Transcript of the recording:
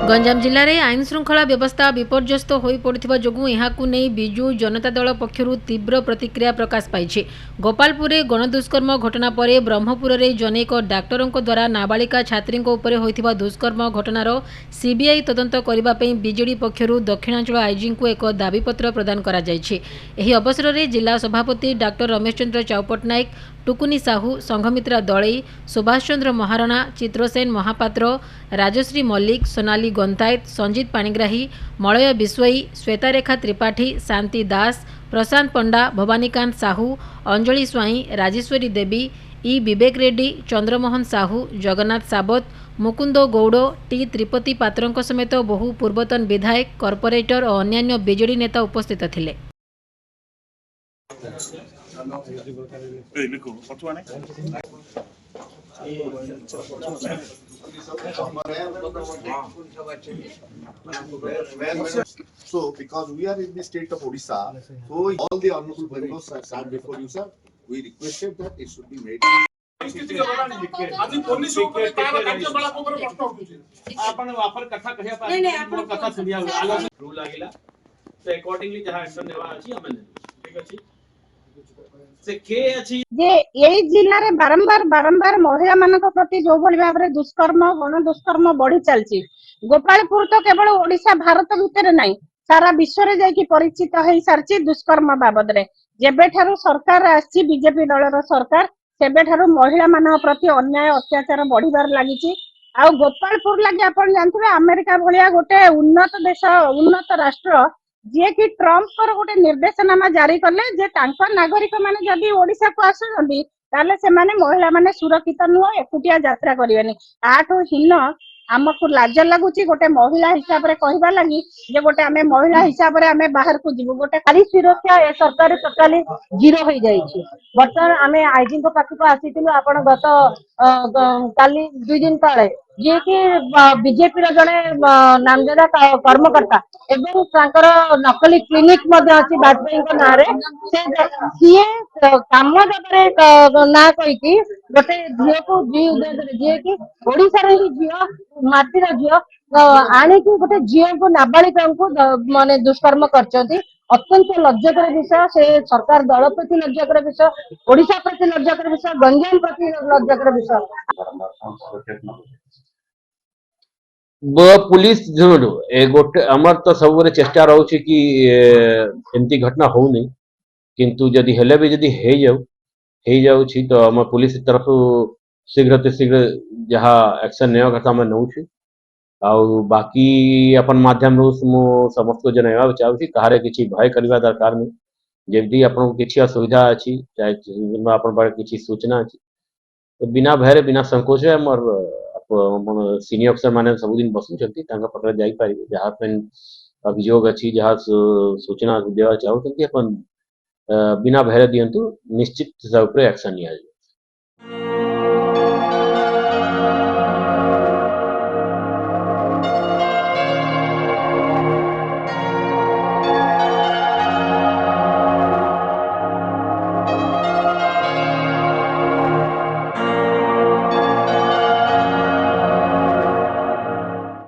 गंजाम जिले में आईन श्रृंखला व्यवस्था विपर्यस्त हो पड़ा जो नहीं विजु जनता दल पक्षर तीव्र प्रतिक्रिया प्रकाश पाई। गोपालपुर में गणदुष्कर्म घटना पर ब्रह्मपुर में जनैक डाक्तरों द्वारा नाबालिका छात्री होता दुष्कर्म घटनार सीबीआई तदंत करने बीजेडी पक्षर दक्षिणांचल आईजी को एक दाबीपत्र प्रदान कर अवसर में जिला सभापति डॉक्टर रमेश चंद्र चाउपटनायक, टुकुनी साहू, संघमित्रा दलई, सुभाष चंद्र महाराणा, चित्रसेन महापात्र, राजश्री मल्लिक, सोनाली गंतायत, संजीत पाणिग्राही, मलय बिश्वई, श्वेतारेखा त्रिपाठी, शांति दास, प्रशांत पंडा, भवानीकांत साहू, अंजलि स्वाई, राजेश्वरी देवी, ई विवेक रेड्डी, चंद्रमोहन साहू, जगन्नाथ साबत, मुकुंद गौड़, टी त्रिपति पात्रों समेत बहु पूर्वतन विधायक, कॉर्पोरेटर और अन्यान्य बीजेडी नेता उपस्थित थिले। So, because we are in the state of Odisha, so all the honorable members are stand before you, sir. We requested that it should be made. यही जिले में बारंबार बारंबार महिला मान प्रति जो भाव में दुष्कर्म गण दुष्कर्म बढ़ी चलती। गोपालपुर तो केवल ओडिशा भारत भितर नहीं, सारा विश्व में जाकि परिचित हो सारी दुष्कर्म बाबद रे। जेबे ठारू सरकार आसी बीजेपी दलर सरकार सेबे ठारू महिला मान प्रति अन्याय अत्याचार बढ़िबार लागिची। आ गोपालपुर लगे आपण जानथिबे अमेरिका भलिया गोटे उन्नत देश उन्नत राष्ट्र जे कि ट्रम्प पर गोटे निर्देशनामा जारी कले जे तांकर नागरिक माने जदि ओडिशा को आसुछंती ताले से माने महिला माने सुरक्षित नुह एकुटिया यात्रा करिवेनी। आठो हीन आमको लाज लगुच गोटे महिला हिसाब से कहवा लगी जे गोटे आमे महिला हिसाब से आमे बाहर को जीवु गोटे खाली सुरक्षा ए सरकार टोटाली जीरो हो जाइए। बर्तमान आमे आईजी पाखक आसीथिलु आपण गत काली 2 दिन तले जे कि बीजेपी जड़े नामजदा कर्मकर्ता एवं तांकर नकली क्लिनिक अच्छी वाजपेयी ना सी कम जगह ना कहीकि गोटे झील को जी कि ओडिशार ही झील माटीर झील आणिकी गोटे झील को नाबालिका को माने दुष्कर्म करछंती। अत्यंत लज्जाकर विषय से सरकार दल प्रति लज्जाकर विषय, ओडिशा प्रति लज्जाकर विषय, गंजाम प्रति लज्जाकर विषय। पुलिस गोटे आमर तो सब चेष्टा रोचे कि एमती घटना हो नहीं, किंतु जदि हेले भी जदि हो जाउछि तो आम पुलिस तरफ शीघ्र ते शीघ्र जहाँ एक्शन नेवा कथा आम नौ बाकी अपन माध्यम समस्त को जनवा चाहूँ कहारे किसी भय करने दरकार नहीं। जमी आपको किसी असुविधा अच्छी चाहे आप किसी सूचना अच्छी तो बिना भय बिना संकोच आमर सीनियर अफसर मैंने सबुदिन बसुंट पाखे जापर जहाँ अभियोग अच्छी जहाँ सूचना देवा चाहते बिना भय दिंतु निश्चित एक्शन नि।